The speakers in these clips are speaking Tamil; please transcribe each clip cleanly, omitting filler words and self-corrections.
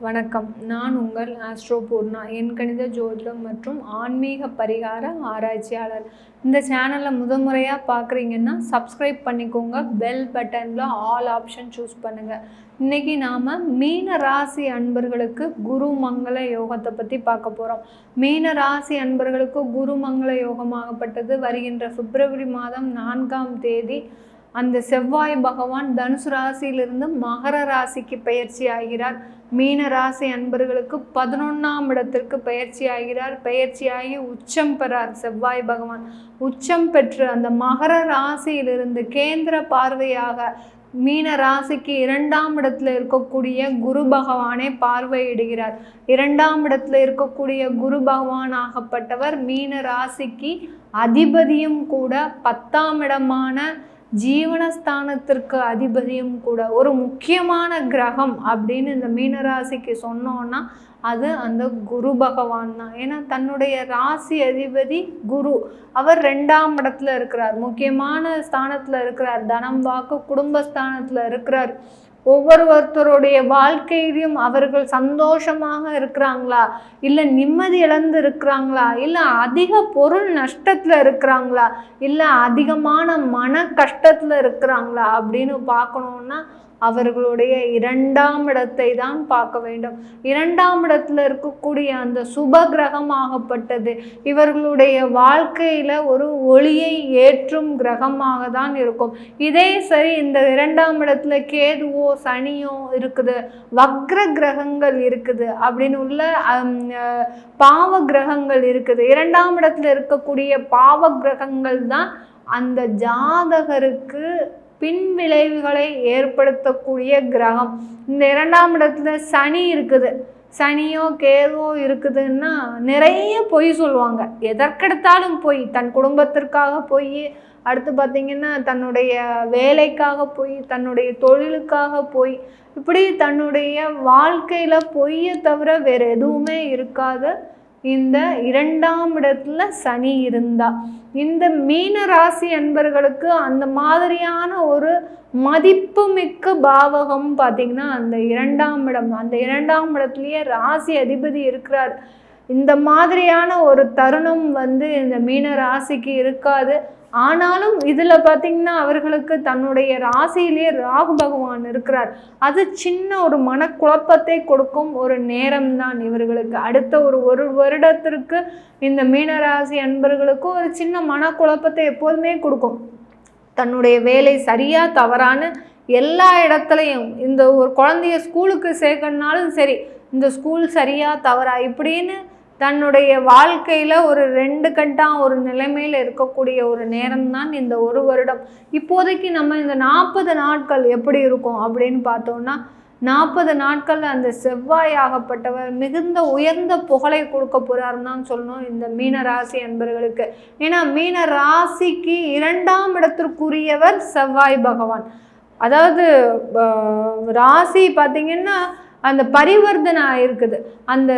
வணக்கம். நான் உங்கள் ஆஸ்ட்ரோ பூர்ணா. எண்கணித ஜோதிடம் மற்றும் ஆன்மீக பரிகார ஆராய்ச்சியாளர். இந்த சேனலை முறையாக பார்க்குறீங்கன்னா சப்ஸ்கிரைப் பண்ணிக்கோங்க. பெல் பட்டனில் ஆல் ஆப்ஷன் சூஸ் பண்ணுங்கள். இன்றைக்கி நாம் மீன ராசி அன்பர்களுக்கு குரு மங்கள யோகத்தை பற்றி பார்க்க போகிறோம். மீன ராசி அன்பர்களுக்கு குரு மங்கள யோகமாகப்பட்டது வருகின்ற பிப்ரவரி மாதம் 4ஆம் தேதி அந்த செவ்வாய் பகவான் தனுசு ராசியிலிருந்து மகர ராசிக்கு பயிற்சி ஆகிறார். மீன ராசி அன்பர்களுக்கு 11ஆம் இடத்திற்கு பயிற்சி ஆகிறார். பயிற்சியாகி உச்சம் பெறார். செவ்வாய் பகவான் உச்சம் பெற்று அந்த மகர ராசியிலிருந்து கேந்திர பார்வையாக மீன ராசிக்கு 2ஆம் இடத்துல இருக்கக்கூடிய குரு பகவானை பார்வையிடுகிறார். 2ஆம் இடத்துல இருக்கக்கூடிய குரு பகவான் ஆகப்பட்டவர் மீன ராசிக்கு அதிபதியும் கூட, 10ஆம் இடமான ஜீவனஸ்தானத்திற்கு அதிபதியும் கூட. ஒரு முக்கியமான கிரகம் அப்படின்னு இந்த மீனராசிக்கு சொன்னோன்னா அது அந்த குரு பகவான் தான். ஏன்னா தன்னுடைய ராசி அதிபதி குரு, அவர் 2ஆம் இடத்துல இருக்கிறார், முக்கியமான ஸ்தானத்தில் இருக்கிறார், தனம் வாக்கு குடும்பஸ்தானத்தில் இருக்கிறார். ஒவ்வொருத்தருடைய வாழ்க்கையிலும் அவர்கள் சந்தோஷமாக இருக்கிறாங்களா, இல்லை நிம்மதி இழந்து இருக்கிறாங்களா, இல்லை அதிக பொருள் நஷ்டத்தில் இருக்கிறாங்களா, இல்லை அதிகமான மன கஷ்டத்தில் இருக்கிறாங்களா அப்படின்னு பார்க்கணுன்னா அவர்களுடைய 2ஆம் இடத்தை தான் பார்க்க வேண்டும். 2ஆம் இடத்துல இருக்கக்கூடிய அந்த சுப கிரகமாகப்பட்டது இவர்களுடைய வாழ்க்கையில் ஒரு ஒளியை ஏற்றும் கிரகமாக தான் இருக்கும். இதே சரி இந்த 2ஆம் இடத்துல கேதுவோ சனியோ இருக்குது, வக்ர கிரகங்கள் இருக்குது அப்படின்னு உள்ள பாவ கிரகங்கள் இருக்குது. 2ஆம் இடத்துல இருக்கக்கூடிய பாவ கிரகங்கள் தான் அந்த ஜாதகருக்கு பின் விளைவுகளை ஏற்படுத்தக்கூடிய கிரகம். இந்த 2ஆம் இடத்துல சனி இருக்குது, சனியோ கேதுவோ இருக்குதுன்னா நிறைய பொய் சொல்லுவாங்க. எதற்கெடுத்தாலும் பொய், தன் குடும்பத்திற்காக பொய், அடுத்து பார்த்திங்கன்னா தன்னுடைய வேலைக்காக பொய், தன்னுடைய தொழிலுக்காக பொய், இப்படி தன்னுடைய வாழ்க்கையில் பொய்யை தவிர வேறு எதுவுமே இருக்காது இந்த 2ஆம் இடத்துல சனி இருந்தா. இந்த மீன ராசி அன்பர்களுக்கு அந்த மாதிரியான ஒரு மதிப்புமிக்க பாவகம் பார்த்திங்கன்னா அந்த 2ஆம் இடம். அந்த 2ஆம் இடத்துலயே ராசி அதிபதி இருக்கிறார். இந்த மாதிரியான ஒரு தருணம் இந்த மீன ராசிக்கு இருக்காது. ஆனாலும் இதில் பார்த்திங்கன்னா அவர்களுக்கு தன்னுடைய ராசியிலே ராகு பகவான் இருக்கிறார். அது சின்ன ஒரு மனக்குழப்பத்தை கொடுக்கும் ஒரு நேரம்தான் இவர்களுக்கு. அடுத்த ஒரு வருடத்திற்கு இந்த மீனராசி அன்பர்களுக்கு ஒரு சின்ன மனக்குழப்பத்தை எப்போதுமே கொடுக்கும். தன்னுடைய வேலை சரியா தவறான எல்லா இடத்துலையும், இந்த ஒரு குழந்தைய ஸ்கூலுக்கு சேர்க்கணுனாலும் சரி, இந்த ஸ்கூல் சரியா தவறா இப்படின்னு தன்னுடைய வாழ்க்கையில் ஒரு 2 கட்டாக ஒரு நிலைமையில் இருக்கக்கூடிய ஒரு நேரம்தான் இந்த ஒரு வருடம். இப்போதைக்கு நம்ம இந்த 40 நாட்கள் எப்படி இருக்கும் அப்படின்னு பார்த்தோம்னா, 40 நாட்கள் அந்த செவ்வாய் ஆகப்பட்டவர் மிகுந்த உயர்ந்த புகழை கொடுக்க போகிறாருன்னு தான் சொல்லணும் இந்த மீன ராசி அன்பர்களுக்கு. ஏன்னா மீன ராசிக்கு 2ஆம் இடத்திற்குரியவர் செவ்வாய் பகவான். அதாவது ராசி பார்த்திங்கன்னா அந்த பரிவர்த்தனை இருக்குது. அந்த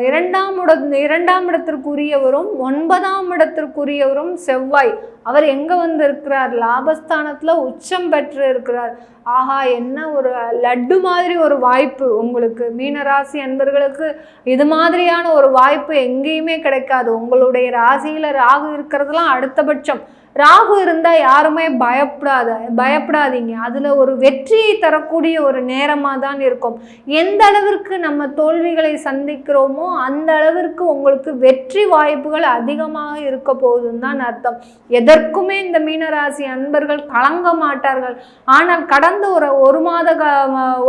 2ஆம் இடத்திற்குரியவரும் 9ஆம் இடத்திற்குரியவரும் செவ்வாய். அவர் எங்கே இருக்கிறார்? லாபஸ்தானத்தில் உச்சம் பெற்று இருக்கிறார். ஆஹா, என்ன ஒரு லட்டு மாதிரி ஒரு வாய்ப்பு உங்களுக்கு மீனராசி அன்பர்களுக்கு. இது மாதிரியான ஒரு வாய்ப்பு எங்கேயுமே கிடைக்காது. உங்களுடைய ராசியில் ராகு இருக்கிறதுலாம் அடுத்தபட்சம். ராகு இருந்தால் யாருமே பயப்படாதீங்க. அதில் ஒரு வெற்றியை தரக்கூடிய ஒரு நேரமாக தான் இருக்கும். எந்த அளவிற்கு நம்ம தோல்விகளை சந்திக்கிறோமோ அந்த அளவிற்கு உங்களுக்கு வெற்றி வாய்ப்புகள் அதிகமாக இருக்க போகுதுன்னு தான் அர்த்தம். எதற்குமே இந்த மீனராசி அன்பர்கள் கலங்க மாட்டார்கள். ஆனால் கடந்த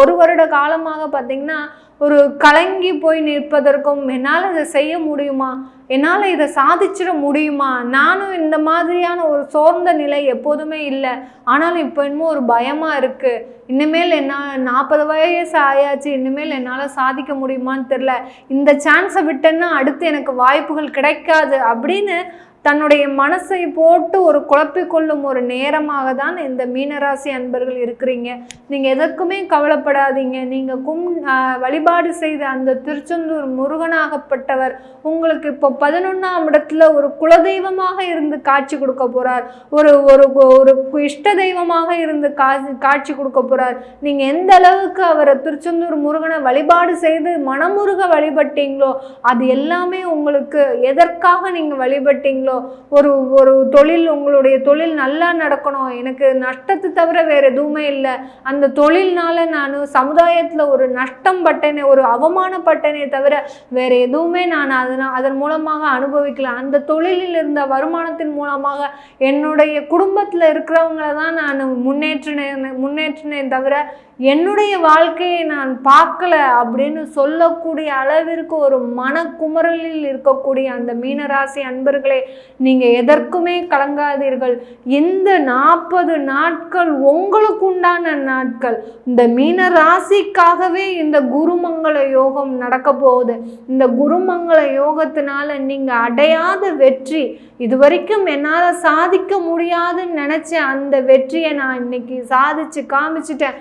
ஒரு வருட காலமாக பார்த்திங்கன்னா ஒரு கலங்கி போய் நிற்பதற்கும், என்னால் இதை செய்ய முடியுமா, என்னால் இதை சாதிச்சிட முடியுமா, நானும் இந்த மாதிரியான ஒரு சோர்ந்த நிலை எப்போதுமே இல்லை. ஆனாலும் இப்போ இன்னும் ஒரு பயமாக இருக்குது. இனிமேல் என்னால் 40 வயசு ஆயாச்சு, இனிமேல் என்னால் சாதிக்க முடியுமான்னு தெரில, இந்த சான்ஸை விட்டேன்னா அடுத்து எனக்கு வாய்ப்புகள் கிடைக்காது அப்படின்னு தன்னுடைய மனசை போட்டு ஒரு குழப்பிக்கொள்ளும் ஒரு நேரமாக தான் இந்த மீனராசி அன்பர்கள் இருக்கிறீங்க. நீங்கள் எதற்குமே கவலைப்படாதீங்க. நீங்கள் வழிபாடு செய்த அந்த திருச்செந்தூர் முருகனாகப்பட்டவர் உங்களுக்கு இப்போ 11ஆம் இடத்துல ஒரு குலதெய்வமாக இருந்து காட்சி கொடுக்க போகிறார். ஒரு ஒரு இஷ்ட தெய்வமாக இருந்து காட்சி கொடுக்க போகிறார். நீங்கள் எந்த அளவுக்கு அவரை திருச்செந்தூர் முருகனை வழிபாடு செய்து மனமுருக வழிபட்டீங்களோ அது எல்லாமே உங்களுக்கு எதற்காக நீங்கள் வழிபட்டீங்களோ ஒரு தொழில், உங்களுடைய தொழில் நல்லா நடக்கணும், எனக்கு நஷ்டத்தை தவிர வேறு எதுவுமே இல்லை, அந்த தொழில்னால நான் சமுதாயத்தில் ஒரு நஷ்டம் பட்டேனே, ஒரு அவமானப்பட்டேனே தவிர வேறு எதுவுமே நான் அதன் மூலமாக அனுபவிக்கல, அந்த தொழிலில் இருந்த வருமானத்தின் மூலமாக என்னுடைய குடும்பத்தில் இருக்கிறவங்கள தான் நான் முன்னேற்றினேன் தவிர என்னுடைய வாழ்க்கையை நான் பார்க்கல அப்படின்னு சொல்லக்கூடிய அளவிற்கு ஒரு மனக்குமரலில் இருக்கக்கூடிய அந்த மீனராசி அன்பர்களே, நீங்கள் எதற்குமே கலங்காதீர்கள். இந்த 40 நாட்கள் உங்களுக்கு உண்டான நாட்கள். இந்த மீனராசிக்காகவே இந்த குருமங்கள யோகம் நடக்க போகுது. இந்த குருமங்கள யோகத்தினால நீங்கள் அடையாத வெற்றி, இதுவரைக்கும் என்னால் சாதிக்க முடியாதுன்னு நினச்ச அந்த வெற்றியை நான் இன்னைக்கு சாதிச்சு காமிச்சிட்டேன்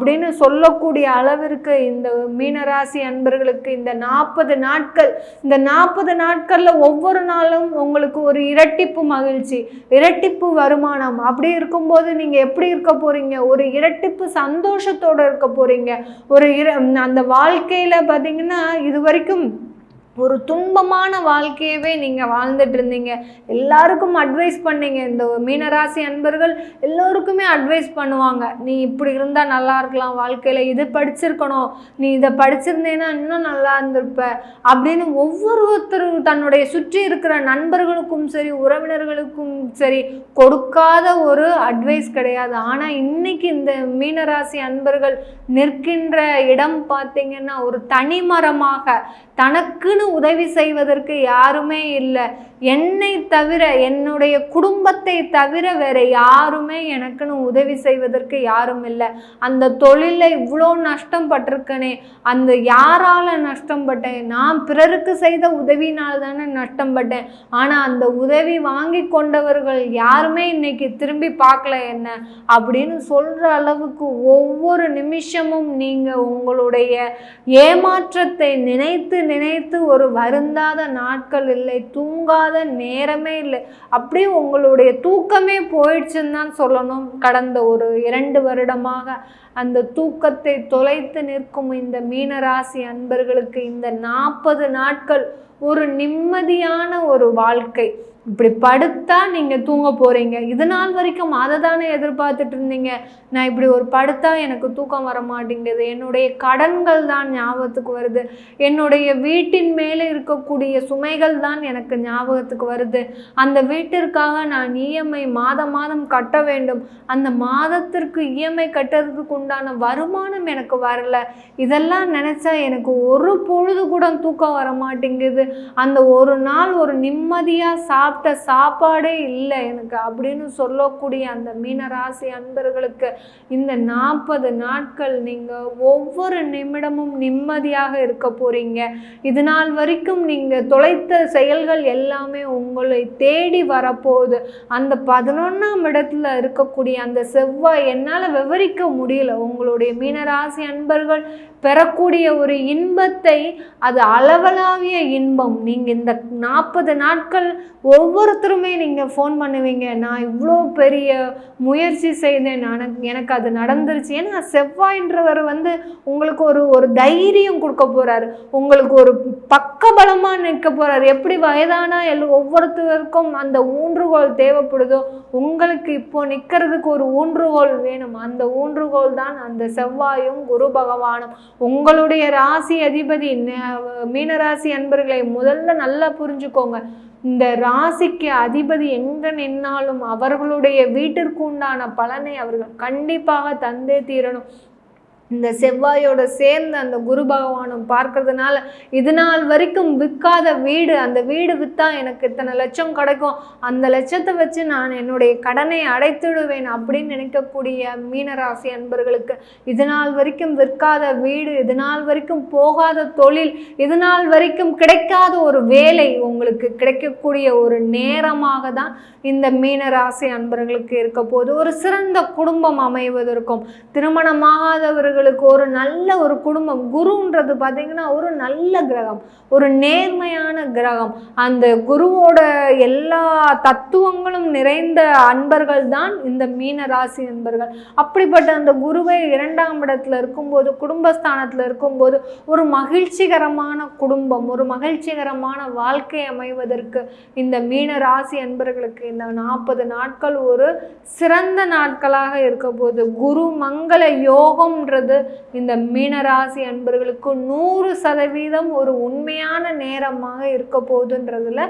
அப்படின்னு சொல்லக்கூடிய அளவிற்கு இந்த மீனராசி அன்பர்களுக்கு இந்த 40 நாட்கள், இந்த 40 நாட்கள்ல ஒவ்வொரு நாளும் உங்களுக்கு ஒரு இரட்டிப்பு மகிழ்ச்சி, இரட்டிப்பு வருமானம். அப்படி இருக்கும்போது நீங்க எப்படி இருக்க போறீங்க? ஒரு இரட்டிப்பு சந்தோஷத்தோட இருக்க போறீங்க. அந்த வாழ்க்கையில பாத்தீங்கன்னா இது வரைக்கும் ஒரு துன்பமான வாழ்க்கையவே நீங்கள் வாழ்ந்துட்டு இருந்தீங்க. எல்லாருக்கும் அட்வைஸ் பண்ணீங்க. இந்த மீனராசி அன்பர்கள் எல்லோருக்குமே அட்வைஸ் பண்ணுவாங்க, நீ இப்படி இருந்தால் நல்லா இருக்கலாம் வாழ்க்கையில், இது படிச்சிருக்கணும், நீ இதை படிச்சிருந்தேன்னா இன்னும் நல்லா இருந்திருப்ப அப்படின்னு ஒவ்வொருத்தரும் தன்னுடைய சுற்றி இருக்கிற நண்பர்களுக்கும் சரி உறவினர்களுக்கும் சரி கொடுக்காத ஒரு அட்வைஸ் கிடையாது. ஆனால் இன்னைக்கு இந்த மீனராசி அன்பர்கள் நிற்கின்ற இடம் பார்த்தீங்கன்னா ஒரு தனிமரமாக, தனக்குன்னு உதவி செய்வதற்கு யாருமே இல்லை, என்னை தவிர என்னுடைய குடும்பத்தை தவிர வேற யாருமே எனக்குன்னு உதவி செய்வதற்கு யாரும் இல்லை. அந்த தொழில இவ்வளோ நஷ்டம் பட்டிருக்கனே, அந்த யாரால நஷ்டம் பட்டேன்? நான் பிறருக்கு செய்த உதவினால் தானே நஷ்டம் பட்டேன். ஆனால் அந்த உதவி வாங்கி கொண்டவர்கள் யாருமே இன்னைக்கு திரும்பி பார்க்கல என்ன அப்படின்னு சொல்ற அளவுக்கு ஒவ்வொரு நிமிஷமும் நீங்க உங்களுடைய ஏமாற்றத்தை நினைத்து நினைத்து ஒரு வருந்தாத நாட்கள் இல்லை, தூங்காத நேரமே இல்லை. அப்படியே உங்களுடைய தூக்கமே போயிடுச்சுன்னு தான் சொல்லணும். கடந்த ஒரு 2 வருடமாக அந்த தூக்கத்தை தொலைத்து நிற்கும் இந்த மீனராசி அன்பர்களுக்கு இந்த 40 நாட்கள் ஒரு நிம்மதியான ஒரு வாழ்க்கை. இப்படி படுத்தா நீங்கள் தூங்க போகிறீங்க. இது நாள் வரைக்கும் அதை தானே எதிர்பார்த்துட்டு இருந்தீங்க. நான் இப்படி ஒரு படுத்தா எனக்கு தூக்கம் வர மாட்டேங்குது, என்னுடைய கடன்கள் தான் ஞாபகத்துக்கு வருது, என்னுடைய வீட்டின் மேலே இருக்கக்கூடிய சுமைகள் தான் எனக்கு ஞாபகத்துக்கு வருது, அந்த வீட்டிற்காக நான் இஎம்ஐ மாதம் கட்ட வேண்டும், அந்த மாதத்திற்கு இஎம்ஐ கட்டுறதுக்கு உண்டான வருமானம் எனக்கு வரல, இதெல்லாம் நினச்சா எனக்கு ஒரு பொழுது கூட தூக்கம் வர மாட்டேங்குது, அந்த ஒரு நாள் ஒரு நிம்மதியாக சாப்பிட்ட சாப்பாடே இல்லை எனக்கு அப்படின்னு சொல்லக்கூடிய அந்த மீனராசி அன்பர்களுக்கு இந்த 40 நாட்கள் நீங்கள் ஒவ்வொரு நிமிடமும் நிம்மதியாக இருக்க போறீங்க. இது நாள் வரைக்கும் நீங்கள் தொலைத்த செயல்கள் எல்லாமே உங்களை தேடி வரப்போகுது. அந்த 11ஆம் இடத்துல இருக்கக்கூடிய அந்த செவ்வாய் என்னால் விவரிக்க முடியல. உங்களுடைய மீனராசி அன்பர்கள் பெறக்கூடிய ஒரு இன்பத்தை, அது அளவலாவிய இன்பம். நீங்கள் இந்த 40 நாட்கள் ஒவ்வொருத்தருமே நீங்கள் ஃபோன் பண்ணுவீங்க, நான் இவ்வளோ பெரிய முயற்சி செய்தேன், எனக்கு அது நடந்துருச்சு. ஏன்னா செவ்வாயின்றவர் உங்களுக்கு ஒரு தைரியம் கொடுக்க போகிறார், உங்களுக்கு ஒரு பக்கபலமாக நிற்க போகிறார். எப்படி வயதான ஒவ்வொருத்தருக்கும் அந்த ஊன்றுகோல் தேவைப்படுதோ, உங்களுக்கு இப்போ நிற்கிறதுக்கு ஒரு ஊன்றுகோல் வேணும். அந்த ஊன்றுகோல் தான் அந்த செவ்வாயும் குரு பகவானும். உங்களுடைய ராசி அதிபதி மீனராசி அன்பர்களை முதல்ல நல்லா புரிஞ்சுக்கோங்க. இந்த ராசிக்கு அதிபதி எங்க நின்னாலும் அவர்களுடைய வீட்டிற்கு உண்டான பலனை அவர்கள் கண்டிப்பாக தந்தே தீரணும். இந்த செவ்வாயோட சேர்ந்து அந்த குரு பகவானும் பார்க்கறதுனால இது நாள் வரைக்கும் விற்காத வீடு, அந்த வீடு விற்றா எனக்கு இத்தனை லட்சம் கிடைக்கும், அந்த லட்சத்தை வச்சு நான் என்னுடைய கடனை அடைத்துடுவேன் அப்படின்னு நினைக்கக்கூடிய மீனராசி அன்பர்களுக்கு இது நாள் வரைக்கும் விற்காத வீடு, இது நாள் வரைக்கும் போகாத தொழில், இது நாள் வரைக்கும் கிடைக்காத ஒரு வேலை உங்களுக்கு கிடைக்கக்கூடிய ஒரு நேரமாக தான் இந்த மீனராசி அன்பர்களுக்கு இருக்க போது. ஒரு சிறந்த குடும்பம் அமைவதற்கும், திருமணமாகாதவர்களுக்கு ஒரு நல்ல ஒரு குடும்பம், குருன்றது பார்த்தீங்கன்னா ஒரு நல்ல கிரகம், ஒரு நேர்மையான கிரகம், அந்த குருவோட எல்லா தத்துவங்களும் நிறைந்த அன்பர்கள் தான் இந்த மீன ராசி அன்பர்கள். அப்படிப்பட்ட அந்த குருவை 2ஆம் இடத்துல இருக்கும்போது, குடும்பஸ்தானத்தில் இருக்கும்போது ஒரு மகிழ்ச்சிகரமான குடும்பம், ஒரு மகிழ்ச்சிகரமான வாழ்க்கை அமைவதற்கு இந்த மீன ராசி அன்பர்களுக்கு இந்த 40 நாட்கள் ஒரு சிறந்த நாட்களாக இருக்க போது. குரு மங்கள யோகம்ன்றது இந்த மீனராசி அன்பர்களுக்கு 100% ஒரு உண்மையான நேரமாக இருக்க போகுதுன்றதுல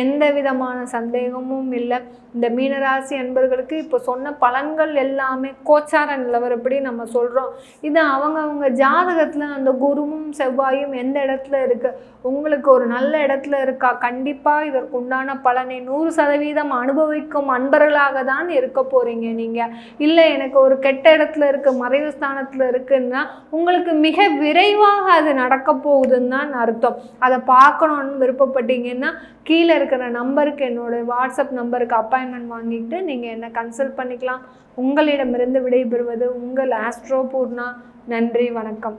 எந்த விதமான சந்தேகமும் இல்லை. இந்த மீனராசி அன்பர்களுக்கு இப்போ சொன்ன பலன்கள் எல்லாமே கோச்சார நிலவரப்படி நம்ம சொல்கிறோம். இது அவங்க ஜாதகத்தில் அந்த குருவும் செவ்வாயும் எந்த இடத்துல இருக்கு, உங்களுக்கு ஒரு நல்ல இடத்துல இருக்கா, கண்டிப்பாக இதற்குண்டான பலனை 100% அனுபவிக்கும் அன்பர்களாக தான் இருக்க போறீங்க. நீங்கள் இல்லை எனக்கு ஒரு கெட்ட இடத்துல இருக்கு, மறைவு ஸ்தானத்தில் இருக்குன்னா உங்களுக்கு மிக விரைவாக அது நடக்க போகுதுன்னு தான் அர்த்தம். அதை பார்க்கணுன்னு விருப்பப்பட்டீங்கன்னா கீழே இருக்கிற நம்பருக்கு, என்னோட வாட்ஸ்அப் நம்பருக்கு அப்பாயின்மெண்ட் வாங்கிட்டு நீங்கள் என்னை கன்சல்ட் பண்ணிக்கலாம். உங்களிடமிருந்து விடைபெறுவது உங்கள் ஆஸ்ட்ரோ பூர்ணா. நன்றி, வணக்கம்.